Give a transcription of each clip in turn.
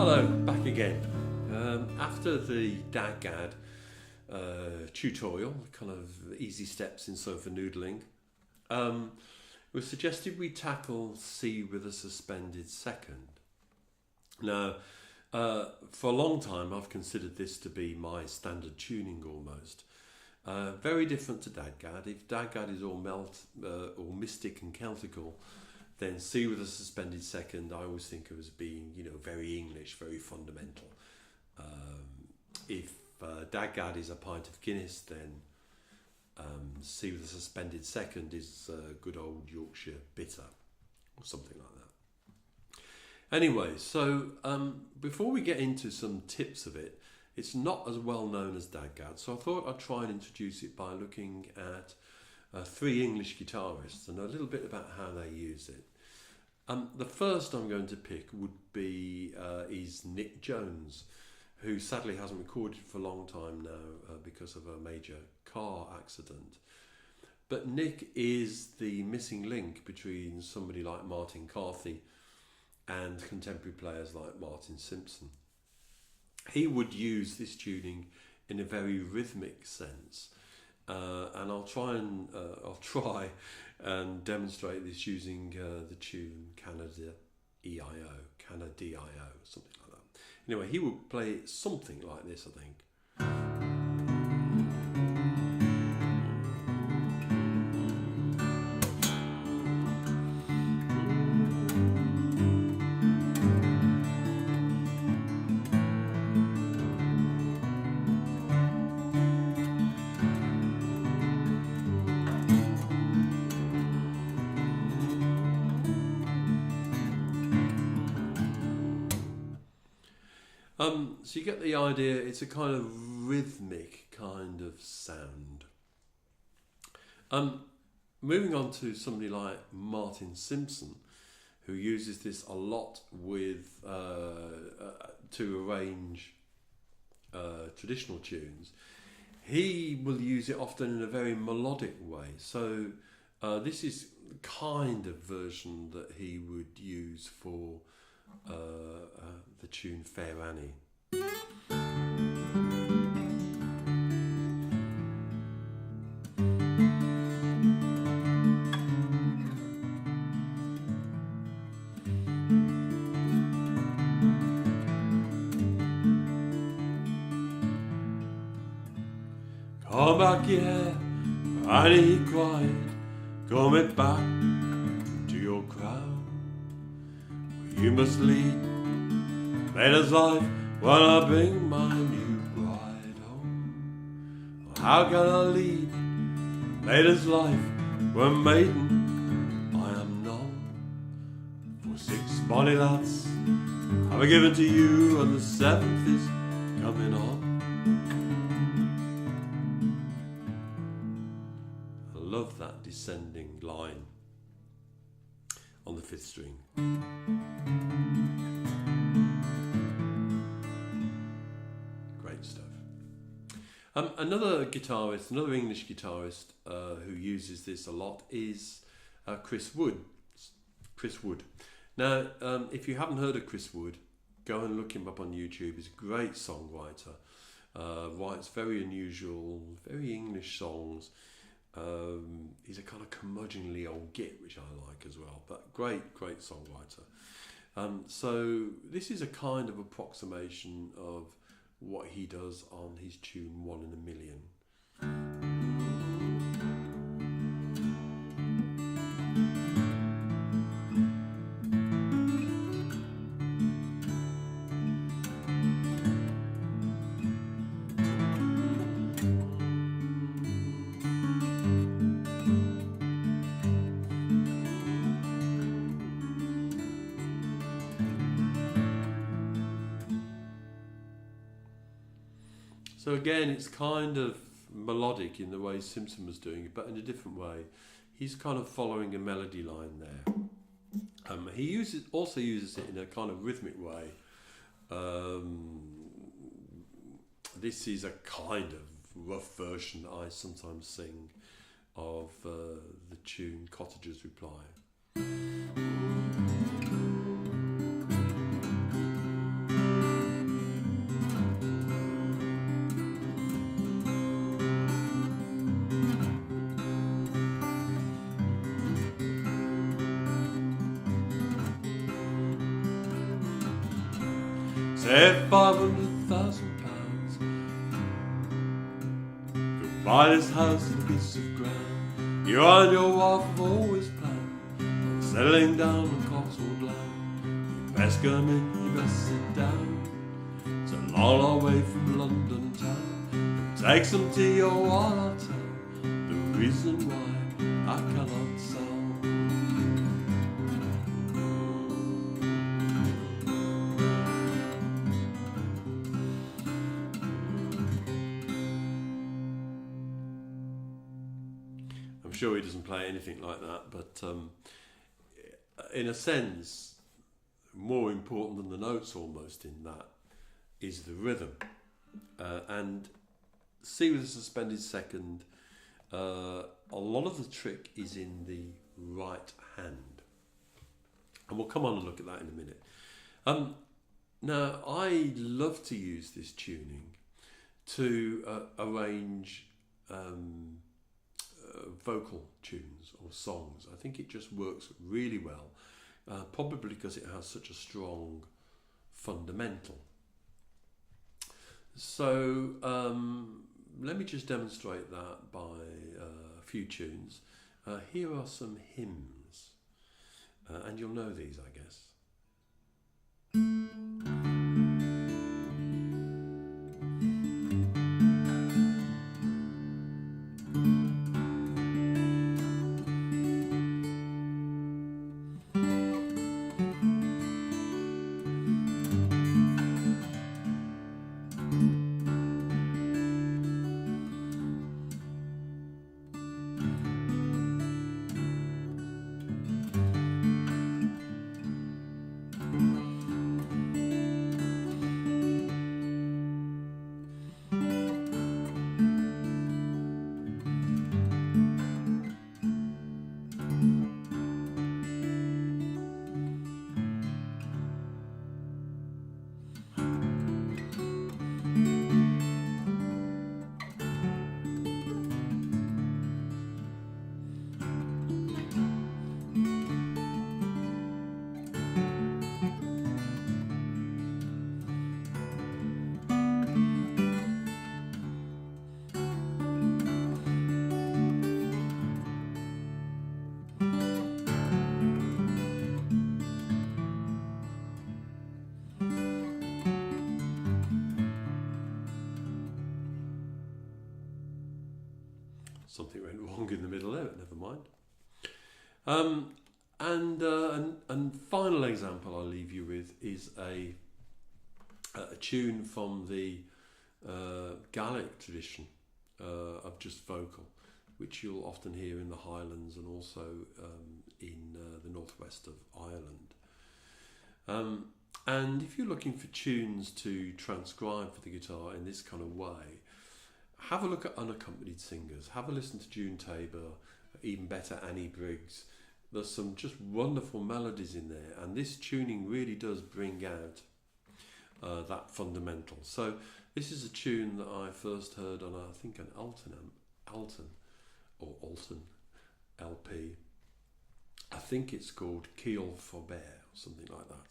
Hello, back again. After the DAGAD tutorial, kind of easy steps in for noodling, it was suggested we tackle C with a suspended second. Now, for a long time I've considered this to be my standard tuning almost. Very different to DAGAD. If DAGAD is all mystic and Celtical, then C with a suspended second I always think of as being, very English, very fundamental. If DAGAD is a pint of Guinness, then C with a suspended second is good old Yorkshire bitter, or something like that. Anyway, so before we get into some tips of it, it's not as well known as DAGAD, so I thought I'd try and introduce it by looking at 3 English guitarists and a little bit about how they use it. The first I'm going to pick would be is Nick Jones, who sadly hasn't recorded for a long time now because of a major car accident. But Nick is the missing link between somebody like Martin Carthy and contemporary players like Martin Simpson. He would use this tuning in a very rhythmic sense, and I'll try and demonstrate this using the tune Canada EIO, something like that. Anyway, he would play it something like this, I think. So you get the idea, it's a kind of rhythmic kind of sound. Moving on to somebody like Martin Simpson, who uses this a lot with to arrange traditional tunes. He will use it often in a very melodic way. So this is the kind of version that he would use for the tune Fair Annie. Come back here, Annie, he cried, come back to your crown. You must lead Maid's life when I bring my new bride home. How can I lead Maid's life when maiden I am known? For 6 bonny lads have I given to you, and the 7th is coming on. I love that descending line on the 5th string. Great stuff. Another English guitarist who uses this a lot is Chris Wood. Now, if you haven't heard of Chris Wood, go and look him up on YouTube. He's a great songwriter. Writes very unusual, very English songs. He's a kind of curmudgeonly old git, which I like as well, but great songwriter. So this is a kind of approximation of what he does on his tune 1 in a Million. So again, it's kind of melodic in the way Simpson was doing it, but in a different way. He's kind of following a melody line there. He also uses it in a kind of rhythmic way. This is a kind of rough version I sometimes sing of the tune Cottager's Reply. Say £500,000 could buy this house and a piece of ground. You and your wife have always planned on settling down on Cotswold land. You best come in, you best sit down. It's a long, long way from London town. Take some tea or while I'll tell the reason why I cannot sell. I'm sure he doesn't play anything like that, but in a sense, more important than the notes almost in that is the rhythm. And C with a suspended second, a lot of the trick is in the right hand. And we'll come on and look at that in a minute. Now, I love to use this tuning to arrange vocal tunes or songs. I think it just works really well, probably because it has such a strong fundamental. So let me just demonstrate that by a few tunes. Here are some hymns, and you'll know these, I guess. Something went wrong in the middle there, but never mind. And final example I'll leave you with is a tune from the Gaelic tradition of just vocal, which you'll often hear in the Highlands and also in the northwest of Ireland. And if you're looking for tunes to transcribe for the guitar in this kind of way, have a look at unaccompanied singers. Have a listen to June Tabor, even better Annie Briggs. There's some just wonderful melodies in there, and this tuning really does bring out that fundamental. So this is a tune that I first heard on, I think, an Alton LP. I think it's called Keel Forbear or something like that.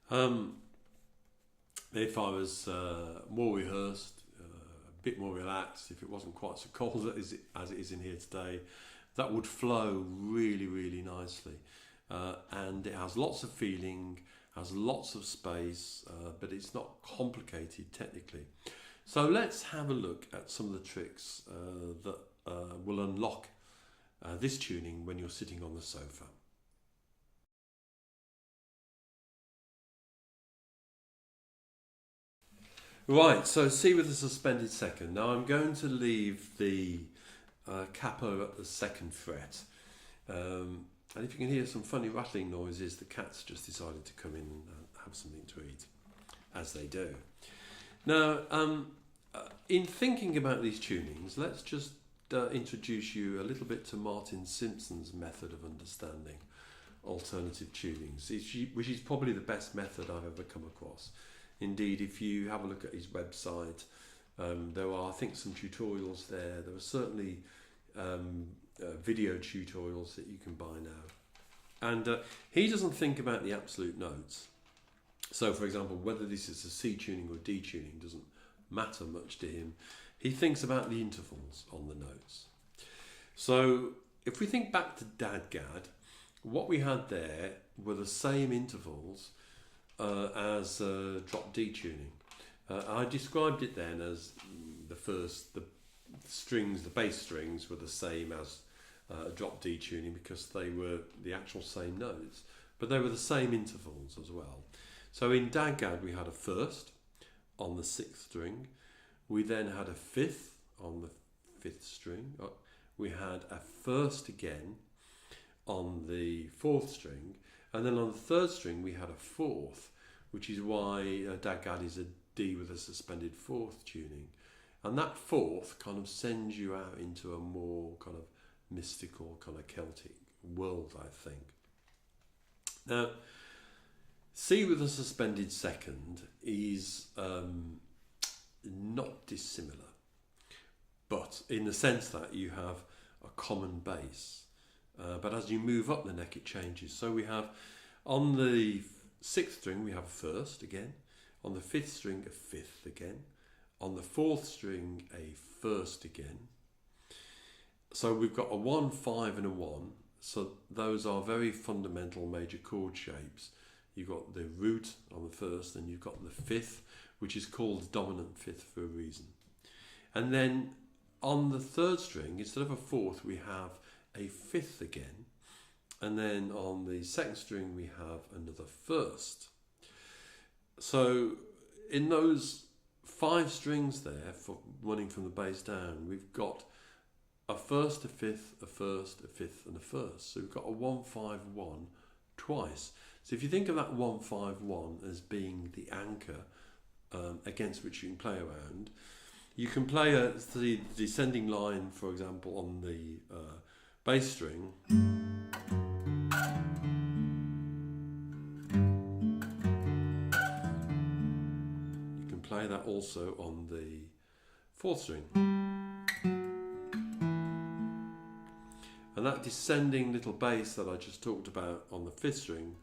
If I was more rehearsed, a bit more relaxed, if it wasn't quite so cold as it is in here today, that would flow really, really nicely. And it has lots of feeling, has lots of space, but it's not complicated technically. So let's have a look at some of the tricks that will unlock this tuning when you're sitting on the sofa. Right, so C with a suspended second. Now I'm going to leave the capo at the 2nd fret. And if you can hear some funny rattling noises, the cat's just decided to come in and have something to eat, as they do. Now, in thinking about these tunings, let's just introduce you a little bit to Martin Simpson's method of understanding alternative tunings, which is probably the best method I've ever come across. Indeed, if you have a look at his website, there are, I think, some tutorials there. There are certainly video tutorials that you can buy now. And he doesn't think about the absolute notes. So, for example, whether this is a C tuning or D tuning doesn't matter much to him. He thinks about the intervals on the notes. So, if we think back to Dadgad, what we had there were the same intervals as drop D tuning. I described it then as the bass strings were the same as drop D tuning because they were the actual same notes, but they were the same intervals as well. So in Dadgad we had a 1st on the 6th string, we then had a 5th on the 5th string, we had a 1st again on the 4th string, and then on the 3rd string we had a 4th, which is why Dadgad is a D with a suspended 4th tuning. And that 4th kind of sends you out into a more kind of mystical, kind of Celtic world, I think. Now, C with a suspended 2nd is not dissimilar, but in the sense that you have a common bass. But as you move up the neck, it changes. So we have on the 6th string, we have a 1st again. On the 5th string, a 5th again. On the 4th string, a 1st again. So we've got a 1, 5 and a 1. So those are very fundamental major chord shapes. You've got the root on the 1st and you've got the 5th, which is called dominant 5th for a reason. And then on the 3rd string, instead of a 4th, we have a 5th again. And then on the 2nd string, we have another 1st. So in those 5 strings there, for running from the bass down, we've got a 1st, a 5th, a 1st, a 5th and a 1st. So we've got a 1, 5, 1 twice. So if you think of that 1, 5, 1 as being the anchor against which you can play around, you can play the descending line, for example, on the bass string. You can play that also on the 4th string. And that descending little bass that I just talked about on the 5th string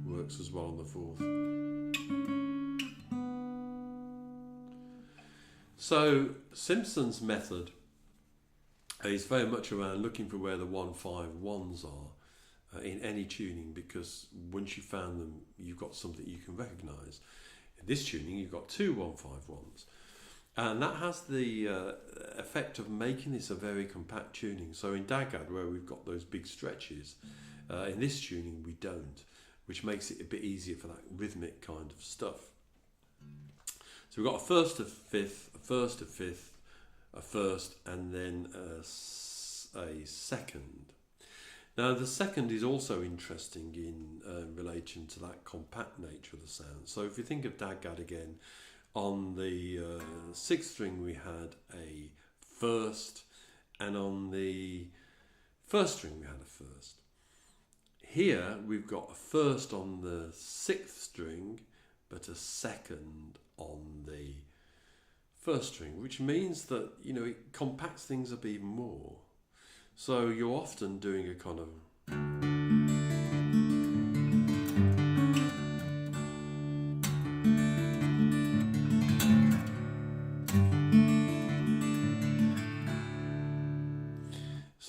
works as well on the 4th. So Simpson's method is very much around looking for where the 1, 5, 1s are in any tuning, because once you've found them, you've got something you can recognise. In this tuning, you've got 2 1, 5, 1s. And that has the effect of making this a very compact tuning. So in Dadgad, where we've got those big stretches, in this tuning we don't, which makes it a bit easier for that rhythmic kind of stuff. So we've got a 1st, a 5th, a 1st, a 5th, a 1st, and then a 2nd. Now the 2nd is also interesting in relation to that compact nature of the sound. So if you think of Dadgad again, on the 6th string we had a 1st, and on the 1st string we had a 1st. Here we've got a 1st on the 6th string, but a 2nd on the 1st string, which means that, you know, it compacts things up even more. So you're often doing a kind of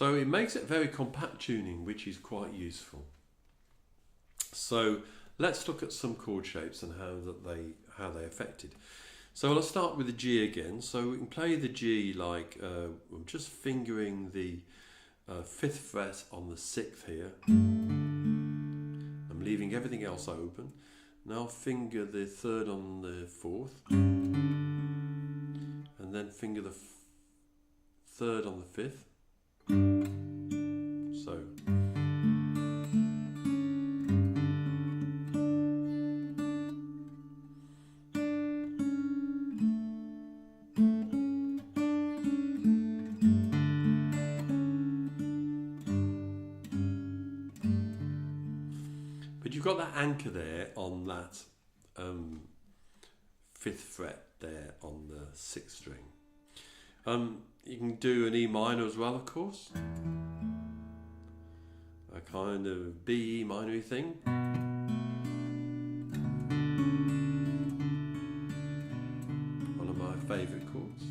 So it makes it very compact tuning, which is quite useful. So let's look at some chord shapes and how they affected. So let's start with the G again. So we can play the G like I'm just fingering the 5th fret on the 6th here. I'm leaving everything else open. Now finger the 3rd on the 4th, and then finger the 3rd on the 5th. So. But you've got that anchor there on that 5th fret there on the 6th string. You can do an E minor as well, of course. A kind of B, E minor thing. One of my favourite chords.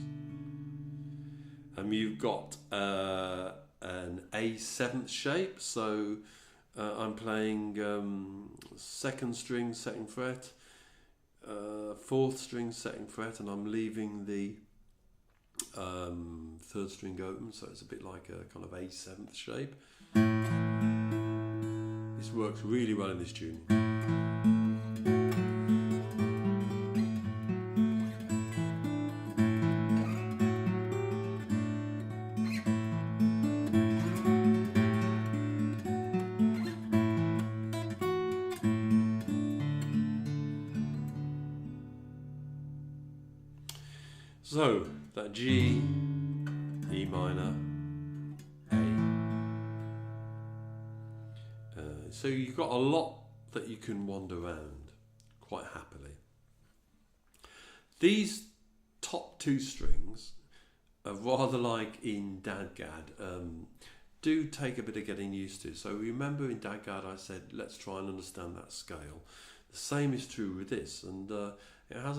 You've got an A7th shape, so I'm playing 2nd string, 2nd fret, 4th string, 2nd fret, and I'm leaving the 3rd string open, so it's a bit like a kind of A7th shape. This works really well in this tuning. So that G, E minor, A. So you've got a lot that you can wander around quite happily. These top 2 strings are rather like in Dadgad, do take a bit of getting used to. So remember in Dadgad I said let's try and understand that scale. The same is true with this, and it has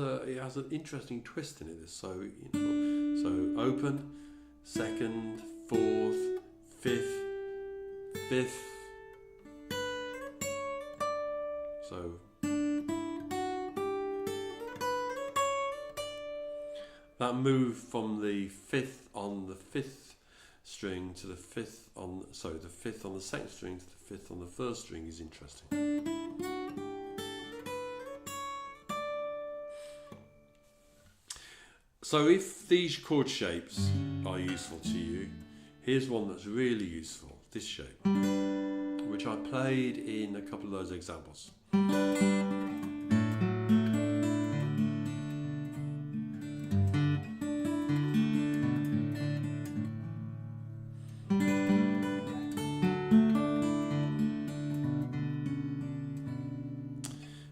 an interesting twist in it. So so open, 2nd, 4th, 5th, 5th. So that move from the 5th on the 5th string to the 5th on the 5th on the 2nd string to the 5th on the 1st string is interesting. So if these chord shapes are useful to you, here's one that's really useful, this shape, which I played in a couple of those examples.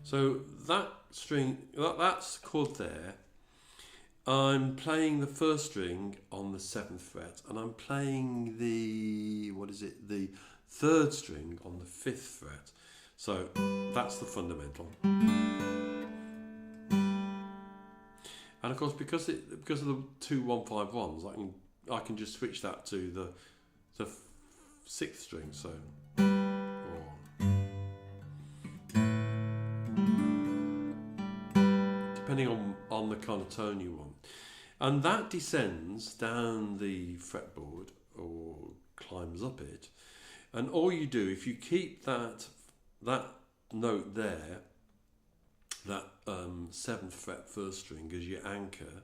So that string, that's chord there. I'm playing the 1st string on the 7th fret, and I'm playing the, the 3rd string on the 5th fret. So that's the fundamental. And of course, because of the 2 1-5-1s, I can just switch that to the 6th string. So. Depending on the kind of tone you want. And that descends down the fretboard or climbs up it. And all you do, if you keep that note there, that 7th fret 1st string as your anchor,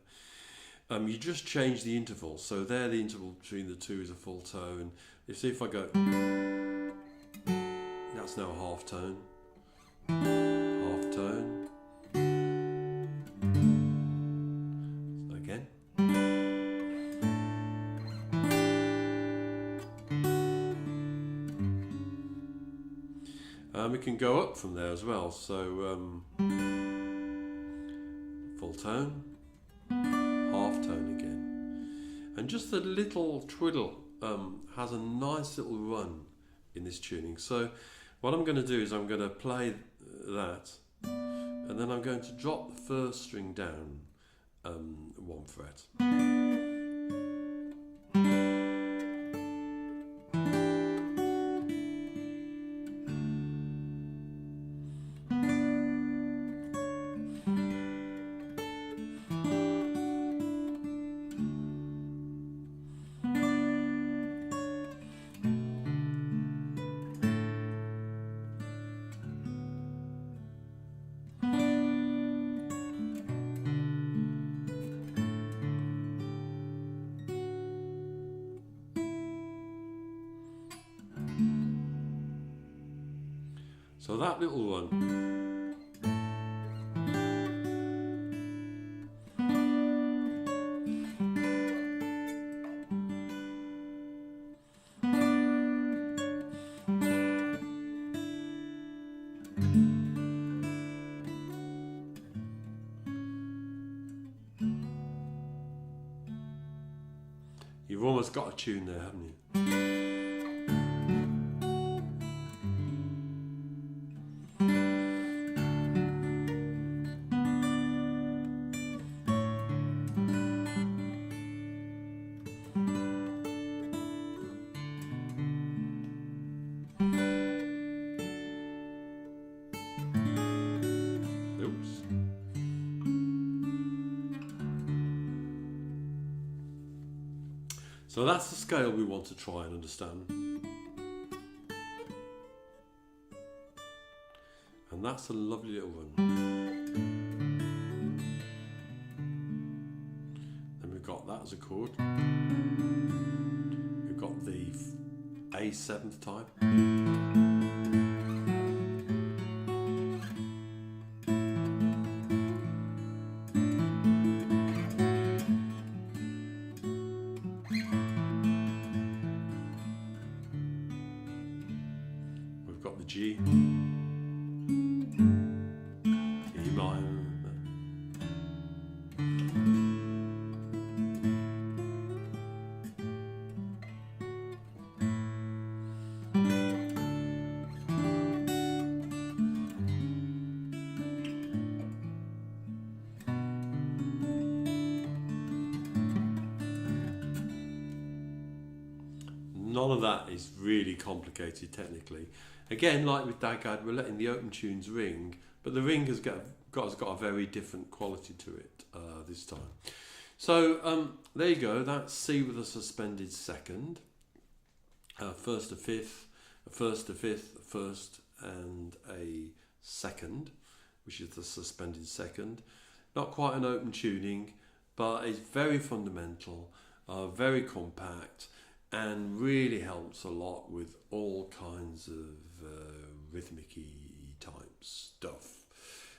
you just change the interval. So there the interval between the 2 is a full tone. You see if I go, that's now a half tone. Half tone. Again. We can go up from there as well. So full tone, half tone again, and just a little twiddle has a nice little run in this tuning. So what I'm going to do is I'm going to play that, and then I'm going to drop the 1st string down 1 fret. So that little one. You've almost got a tune there, haven't you? Oops. So that's the scale we want to try and understand. And that's a lovely little one. Then we've got that as a chord. We've got the A7th type. We've got the G. E minor. None of that is really complicated technically. Again, like with Dagad, we're letting the open tunes ring, but the ring has got a very different quality to it this time. So there you go. That's C with a suspended second, first to fifth, a first to fifth, a first and a second, which is the suspended second. Not quite an open tuning, but it's very fundamental, very compact, and really helps a lot with all kinds of rhythmic-y type stuff.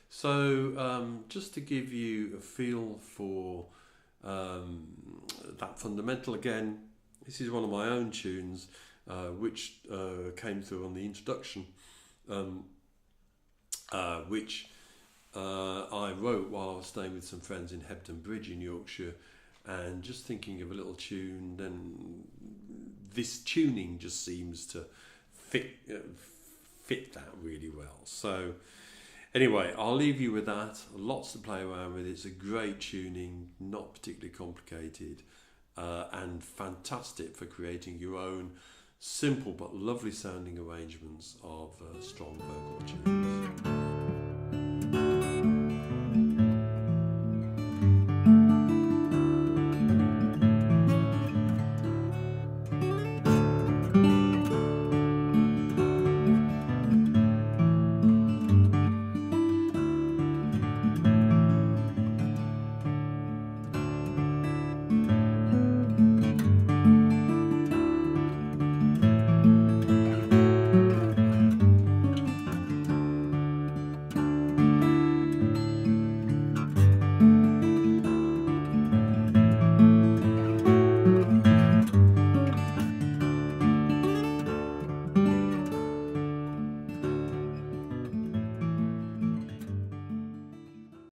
So just to give you a feel for that fundamental, again, this is one of my own tunes which came through on the introduction, which I wrote while I was staying with some friends in Hebden Bridge in Yorkshire, and just thinking of a little tune, then this tuning just seems to fit that really well. So anyway, I'll leave you with that. Lots to play around with. It's a great tuning, not particularly complicated, and fantastic for creating your own simple but lovely sounding arrangements of strong vocal tunes.